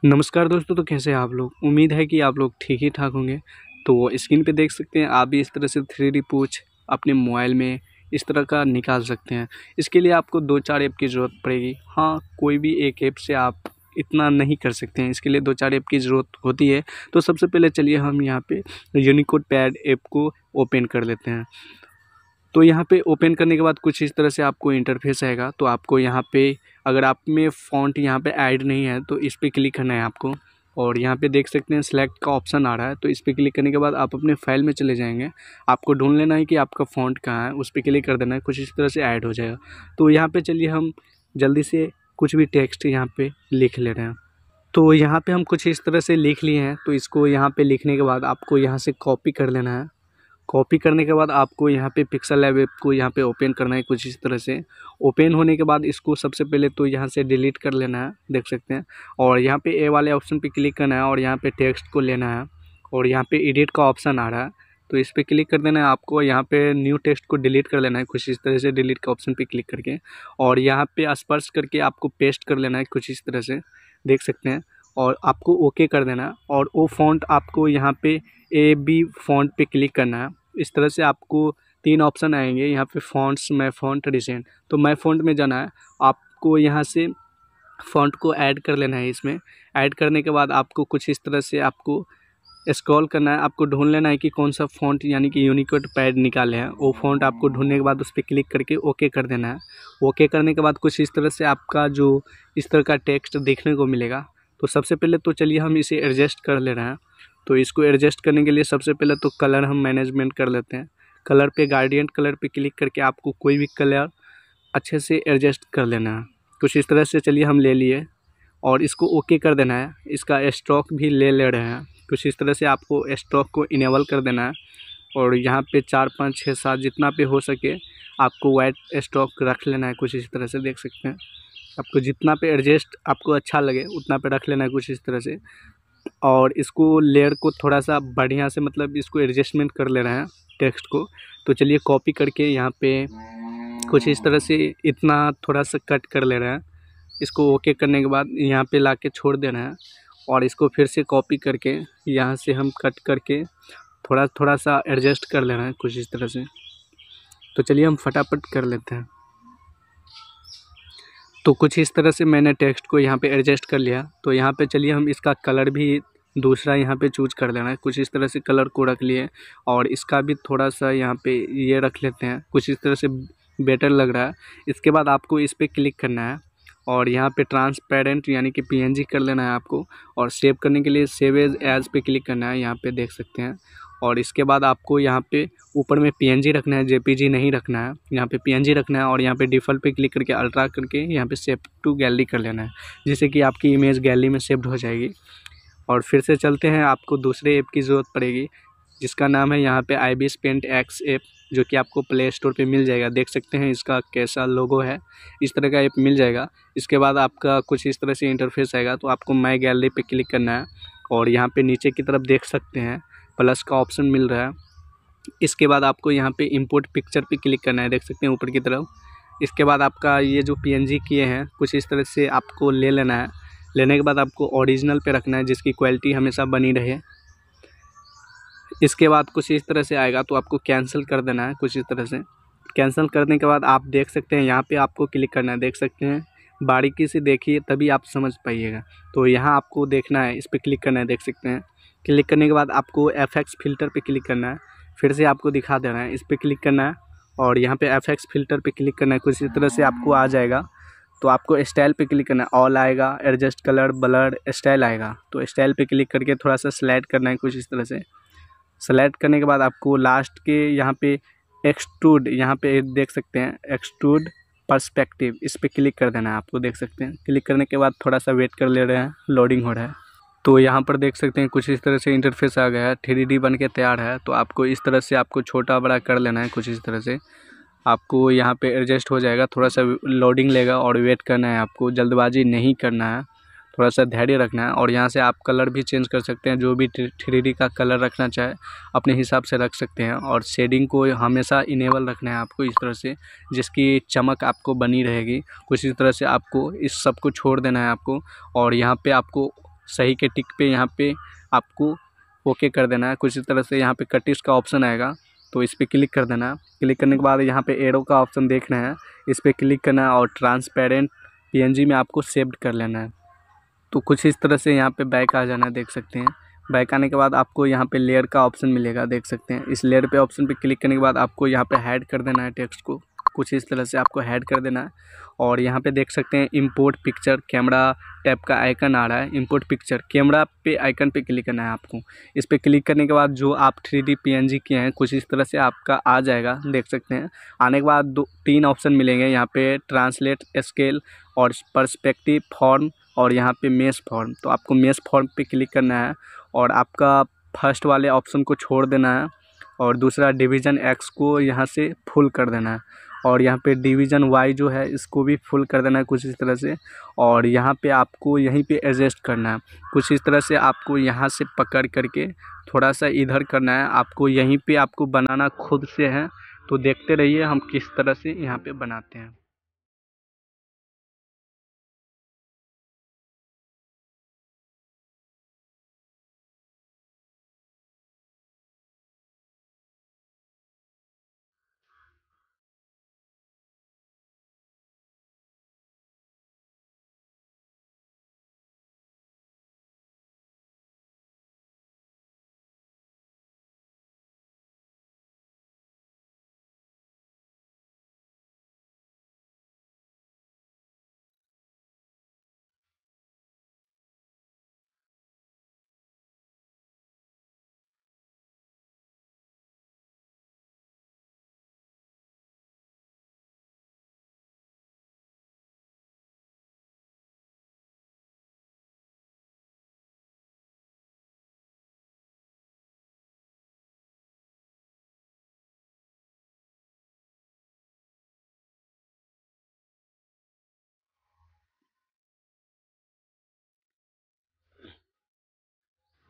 नमस्कार दोस्तों, तो कैसे हैं आप लोग। उम्मीद है कि आप लोग ठीक ही ठाक होंगे। तो स्क्रीन पे देख सकते हैं आप भी इस तरह से 3D पूछ अपने मोबाइल में इस तरह का निकाल सकते हैं। इसके लिए आपको 2-4 ऐप की ज़रूरत पड़ेगी। हाँ, कोई भी एक ऐप से आप इतना नहीं कर सकते हैं, इसके लिए 2-4 ऐप की ज़रूरत होती है। तो सबसे पहले चलिए हम यहाँ पे यूनिकोड पैड ऐप को ओपन कर लेते हैं। तो यहाँ पे ओपन करने के बाद कुछ इस तरह से आपको इंटरफेस आएगा। तो आपको यहाँ पे अगर आप में फ़ॉन्ट यहाँ पे ऐड नहीं है तो इस पे क्लिक करना है आपको। और यहाँ पे देख सकते हैं सिलेक्ट का ऑप्शन आ रहा है, तो इस पे क्लिक करने के बाद आप अपने फाइल में चले जाएंगे। आपको ढूंढ लेना है कि आपका फ़ॉन्ट कहाँ है, उस पर क्लिक कर देना है, कुछ इस तरह से ऐड हो जाएगा। तो यहाँ पे चलिए हम जल्दी से कुछ भी टेक्स्ट यहाँ पे लिख ले रहे हैं। तो यहाँ पे हम कुछ इस तरह से लिख लिए हैं। तो इसको यहाँ पे लिखने के बाद आपको यहाँ से कॉपी कर लेना है। कॉपी करने के बाद आपको यहाँ पे पिक्सल लैब ऐप को यहाँ पे ओपन करना है कुछ इस तरह से। ओपन होने के बाद इसको सबसे पहले तो यहाँ से डिलीट कर लेना है, देख सकते हैं। और यहाँ पे ए वाले ऑप्शन पे क्लिक करना है और यहाँ पे टेक्स्ट को लेना है। और यहाँ पे एडिट का ऑप्शन आ रहा है, तो इस पर क्लिक कर देना है आपको। यहाँ पे न्यू टेक्स्ट को डिलीट कर लेना है कुछ इस तरह से, डिलीट का ऑप्शन पे क्लिक करके। और यहाँ पे स्पर्श करके आपको पेस्ट कर लेना है कुछ इस तरह से, देख सकते हैं। और आपको ओके कर देना है। और वो फ़ॉन्ट आपको यहाँ पे ए बी फ़ॉन्ट पे क्लिक करना है। इस तरह से आपको 3 ऑप्शन आएंगे यहाँ पे, फ़ॉन्ट्स, माय फ़ॉन्ट, रिसेंट। तो माय फ़ॉन्ट में जाना है। आपको यहाँ से फ़ॉन्ट को ऐड कर लेना है इसमें। ऐड करने के बाद आपको कुछ इस तरह से आपको स्क्रॉल करना है। आपको ढूंढ लेना है कि कौन सा फ़ॉन्ट यानी कि यूनिकोड पैड निकाले हैं, वो फ़ॉन्ट आपको ढूंढने के बाद उस पर क्लिक करके ओके कर देना है। ओके करने के बाद कुछ इस तरह से आपका जो इस तरह का टेक्स्ट देखने को मिलेगा। तो सबसे पहले तो चलिए हम इसे एडजस्ट कर ले रहे हैं। तो इसको एडजस्ट करने के लिए सबसे पहले तो कलर हम मैनेजमेंट कर लेते हैं। कलर पे गार्डियन कलर पे क्लिक करके आपको कोई भी कलर अच्छे से एडजस्ट कर लेना है। कुछ इस तरह से चलिए हम ले लिए और इसको ओके कर देना है। इसका स्ट्रोक भी ले रहे हैं। कुछ इस तरह से आपको स्ट्रोक को इनेबल कर देना है। और यहाँ पे 4, 5, 6, 7 जितना पे हो सके आपको वाइट स्ट्रोक रख लेना है कुछ इस तरह से, देख सकते हैं। आपको जितना पे एडजस्ट आपको अच्छा लगे उतना पे रख लेना है कुछ इस तरह से। और इसको लेयर को थोड़ा सा बढ़िया से मतलब इसको एडजस्टमेंट कर ले रहे हैं टेक्स्ट को। तो चलिए कॉपी करके यहाँ पे कुछ इस तरह से इतना थोड़ा सा कट कर ले रहे हैं। इसको ओके करने के बाद यहाँ पे लाके छोड़ दे रहे हैं। और इसको फिर से कॉपी करके यहाँ से हम कट करके थोड़ा थोड़ा सा एडजस्ट कर ले रहे हैं कुछ इस तरह से। तो चलिए हम फटाफट कर लेते हैं। तो कुछ इस तरह से मैंने टेक्स्ट को यहाँ पे एडजस्ट कर लिया। तो यहाँ पे चलिए हम इसका कलर भी दूसरा यहाँ पे चूज कर लेना है। कुछ इस तरह से कलर को रख लिए और इसका भी थोड़ा सा यहाँ पे ये रख लेते हैं, कुछ इस तरह से बेटर लग रहा है। इसके बाद आपको इस पर क्लिक करना है और यहाँ पे ट्रांसपेरेंट यानी कि PNG कर लेना है आपको। और सेव करने के लिए सेव एज पे क्लिक करना है, यहाँ पे देख सकते हैं। और इसके बाद आपको यहाँ पे ऊपर में PNG रखना है, JPG नहीं रखना है। यहाँ पे PNG रखना है और यहाँ पे डिफ़ॉल्ट पे क्लिक करके अल्ट्रा करके यहाँ पे सेव टू गैलरी कर लेना है, जिससे कि आपकी इमेज गैलरी में सेव्ड हो जाएगी। और फिर से चलते हैं, आपको दूसरे ऐप की ज़रूरत पड़ेगी जिसका नाम है यहाँ पे IBIS Paint X ऐप, जो कि आपको प्ले स्टोर पे मिल जाएगा। देख सकते हैं इसका कैसा लोगो है, इस तरह का ऐप मिल जाएगा। इसके बाद आपका कुछ इस तरह से इंटरफेस आएगा। तो आपको माई गैलरी पे क्लिक करना है और यहाँ पे नीचे की तरफ देख सकते हैं प्लस का ऑप्शन मिल रहा है। इसके बाद आपको यहाँ पे इंपोर्ट पिक्चर पे क्लिक करना है, देख सकते हैं ऊपर की तरफ। इसके बाद आपका ये जो PNG किए हैं कुछ इस तरह से आपको ले लेना है। लेने के बाद आपको ओरिजिनल पे रखना है, जिसकी क्वालिटी हमेशा बनी रहे। इसके बाद कुछ इस तरह से आएगा तो आपको कैंसिल कर देना है कुछ इस तरह से। कैंसिल करने के बाद आप देख सकते हैं यहाँ पे आपको क्लिक करना है, देख सकते हैं। बारीकी से देखिए तभी आप समझ पाइएगा। तो यहाँ आपको देखना है, इस पर क्लिक करना है, देख सकते हैं। क्लिक करने के बाद आपको FX फ़िल्टर पे क्लिक करना है। फिर से आपको दिखा दे रहा है, इस पर क्लिक करना है और यहाँ पे FX फ़िल्टर पे क्लिक करना है। कुछ इस तरह से आपको आ जाएगा। तो आपको स्टाइल पे क्लिक करना है, ऑल आएगा, एडजस्ट कलर, ब्लर, स्टाइल आएगा। तो स्टाइल पे क्लिक करके थोड़ा सा स्लाइड करना है कुछ इस तरह से। सेलेक्ट करने के बाद आपको लास्ट के यहाँ पे एक्सट्रूड, यहाँ पे देख सकते हैं एक्सट्रूड पर्सपेक्टिव, इस पर क्लिक कर देना है आपको, देख सकते हैं। क्लिक करने के बाद थोड़ा सा वेट कर ले रहे हैं, लोडिंग हो रहा है। तो यहाँ पर देख सकते हैं कुछ इस तरह से इंटरफेस आ गया है, 3D बन के तैयार है। तो आपको इस तरह से आपको छोटा बड़ा कर लेना है कुछ इस तरह से। आपको यहाँ पे एडजस्ट हो जाएगा, थोड़ा सा लोडिंग लेगा और वेट करना है आपको, जल्दबाजी नहीं करना है, थोड़ा सा धैर्य रखना है। और यहाँ से आप कलर भी चेंज कर सकते हैं, जो भी 3D का कलर रखना चाहे अपने हिसाब से रख सकते हैं। और शेडिंग को हमेशा इनेबल रखना है आपको इस तरह से, जिसकी चमक आपको बनी रहेगी। कुछ इस तरह से आपको इस सब को छोड़ देना है आपको। और यहाँ पे आपको सही के टिक पे यहाँ पे आपको ओके कर देना है। कुछ इस तरह से यहाँ पे कटिंग्स का ऑप्शन आएगा, तो इस पर क्लिक कर देना है। क्लिक करने के बाद यहाँ पे एरो का ऑप्शन देख रहे हैं, इस पर क्लिक करना है और ट्रांसपेरेंट PNG में आपको सेव्ड कर लेना है। तो कुछ इस तरह से यहाँ पे बैक आ जाना है, देख सकते हैं। बैक आने के बाद आपको यहाँ पे लेयर का ऑप्शन मिलेगा, देख सकते हैं। इस लेयर पे ऑप्शन पे क्लिक करने के बाद आपको यहाँ पे हाइड कर देना है टेक्स्ट को, कुछ इस तरह से आपको हाइड कर देना है। और यहाँ पे देख सकते हैं इंपोर्ट पिक्चर कैमरा टैब का आइकन आ रहा है। इंपोर्ट पिक्चर कैमरा पे आइकन पे क्लिक करना है आपको। इस पर क्लिक करने के बाद जो आप 3D PNG किए हैं कुछ इस तरह से आपका आ जाएगा, देख सकते हैं। आने के बाद 3 ऑप्शन मिलेंगे यहाँ पे, ट्रांसलेट, स्केल और पर्सपेक्टिव फॉर्म और यहाँ पे मेश फॉर्म। तो आपको मेश फॉर्म पे क्लिक करना है और आपका फर्स्ट वाले ऑप्शन को छोड़ देना है और दूसरा डिवीज़न X को यहाँ से फुल कर देना है और यहाँ पे डिवीज़न Y जो है इसको भी फुल कर देना है कुछ इस तरह से। और यहाँ पे आपको यहीं पे एडजस्ट करना है कुछ इस तरह से, आपको यहाँ से पकड़ करके थोड़ा सा इधर करना है। आपको यहीं पे आपको बनाना खुद से है, तो देखते रहिए हम किस तरह से यहाँ पे बनाते हैं।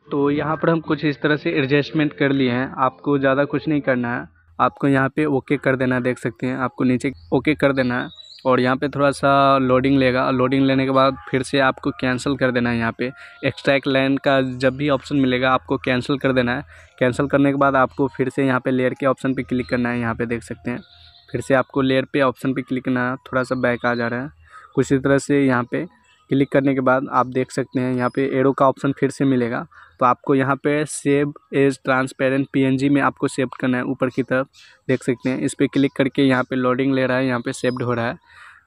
तो यहाँ पर हम कुछ इस तरह से एडजस्टमेंट कर लिए हैं, आपको ज़्यादा कुछ नहीं करना है। आपको यहाँ पे ओके कर देना है, देख सकते हैं। आपको नीचे ओके कर देना है और यहाँ पे थोड़ा सा लोडिंग लेगा। लोडिंग लेने के बाद फिर से आपको कैंसिल कर देना है। यहाँ पे एक्सट्रैक्ट लाइन का जब भी ऑप्शन मिलेगा आपको कैंसिल कर देना है। कैंसिल करने के बाद आपको फिर से यहाँ पे लेयर के ऑप्शन पे क्लिक करना है। यहाँ पे देख सकते हैं, फिर से आपको लेयर पे ऑप्शन पे क्लिक करना है। थोड़ा सा बैक आ जा रहा है कुछ इस तरह से। यहाँ पे क्लिक करने के बाद आप देख सकते हैं यहाँ पे एरो का ऑप्शन फिर से मिलेगा, तो आपको यहाँ पे सेव एज ट्रांसपेरेंट PNG में आपको सेव करना है ऊपर की तरफ, देख सकते हैं। इस पर क्लिक करके यहाँ पे लोडिंग ले रहा है, यहाँ पे सेव्ड हो रहा है।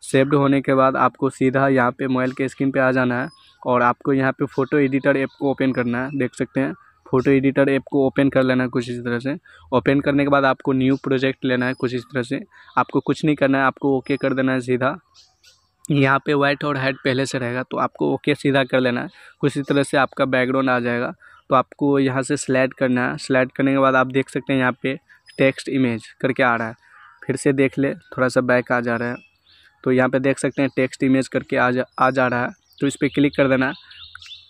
सेव्ड होने के बाद आपको सीधा यहाँ पे मोबाइल के स्क्रीन पे आ जाना है और आपको यहाँ पे फ़ोटो एडिटर ऐप को ओपन करना है, देख सकते हैं। फ़ोटो एडिटर ऐप को ओपन कर लेना है कुछ इस तरह से। ओपन करने के बाद आपको न्यू प्रोजेक्ट लेना है कुछ इस तरह से। आपको कुछ नहीं करना है, आपको ओके कर देना है सीधा। यहाँ पे वाइट और हाइट पहले से रहेगा तो आपको ओके सीधा कर लेना है। कुछ इस तरह से आपका बैकग्राउंड आ जाएगा, तो आपको यहाँ से स्लाइड करना है। स्लाइड करने के बाद आप देख सकते हैं यहाँ पे टेक्स्ट इमेज करके आ रहा है, फिर से देख ले, थोड़ा सा बैक आ जा रहा है। तो यहाँ पे देख सकते हैं टेक्स्ट इमेज करके आ जा रहा है, तो इस पर क्लिक कर देना है।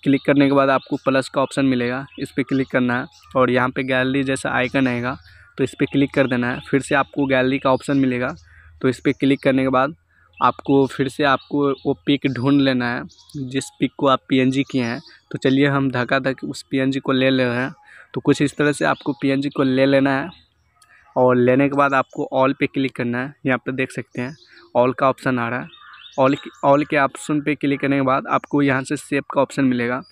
क्लिक करने के बाद आपको प्लस का ऑप्शन मिलेगा, इस पर क्लिक करना है और यहाँ पे गैलरी जैसा आइकन आएगा, तो इस पर क्लिक कर देना है। फिर से आपको गैलरी का ऑप्शन मिलेगा, तो इस पर क्लिक करने के बाद आपको फिर से आपको वो पिक ढूंढ लेना है जिस पिक को आप PNG किए हैं। तो चलिए हम धक्का उस PNG को ले रहे हैं। तो कुछ इस तरह से आपको PNG को ले लेना है और लेने के बाद आपको ऑल पे क्लिक करना है। यहाँ पे देख सकते हैं ऑल का ऑप्शन आ रहा है। ऑल के ऑप्शन पे क्लिक करने के बाद आपको यहाँ से शेप का ऑप्शन मिलेगा।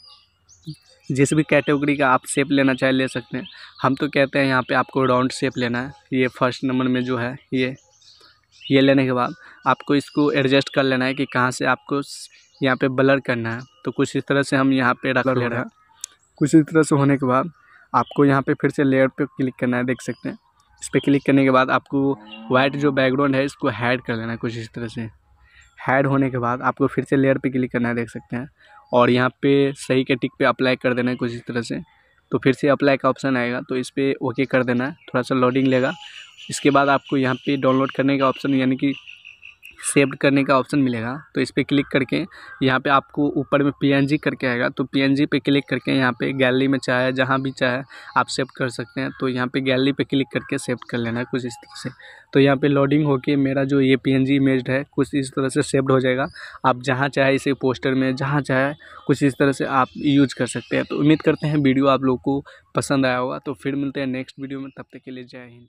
जिस भी कैटेगरी का आप शेप लेना चाहे ले सकते हैं। हम तो कहते हैं यहाँ पे आपको राउंड शेप लेना है, ये फर्स्ट नंबर में जो है ये लेने के बाद आपको इसको एडजस्ट कर लेना है कि कहाँ से आपको यहाँ पे ब्लर करना है। तो कुछ इस तरह से हम यहाँ पे रख ले रहे हैं। कुछ इस तरह से होने के बाद आपको यहाँ पे फिर से लेयर पे क्लिक करना है, देख सकते हैं। इस पर क्लिक करने के बाद आपको वाइट जो बैकग्राउंड है इसको हाइड कर लेना है कुछ इस तरह से। हाइड होने के बाद आपको फिर से लेयर पे क्लिक करना है, देख सकते हैं। और यहाँ पे सही के टिक पे अप्लाई कर देना है कुछ इस तरह से। तो फिर से अप्लाई का ऑप्शन आएगा, तो इस पर ओके कर देना है। थोड़ा सा लोडिंग लेगा, इसके बाद आपको यहाँ पे डाउनलोड करने का ऑप्शन यानी कि सेव करने का ऑप्शन मिलेगा, तो इस पर क्लिक करके यहाँ पे आपको ऊपर में PNG करके आएगा, तो PNG पे क्लिक करके यहाँ पे गैलरी में चाहे जहाँ भी चाहे आप सेव कर सकते हैं। तो यहाँ पे गैलरी पे क्लिक करके सेव कर लेना है कुछ इस तरह से। तो यहाँ पे लोडिंग होके मेरा जो ये PNG इमेज है कुछ इस तरह से सेव्ड हो जाएगा। आप जहाँ चाहे इसे पोस्टर में जहाँ चाहे कुछ इस तरह से आप यूज कर सकते हैं। तो उम्मीद करते हैं वीडियो आप लोग को पसंद आया होगा। तो फिर मिलते हैं नेक्स्ट वीडियो में, तब तक के लिए जय हिंद।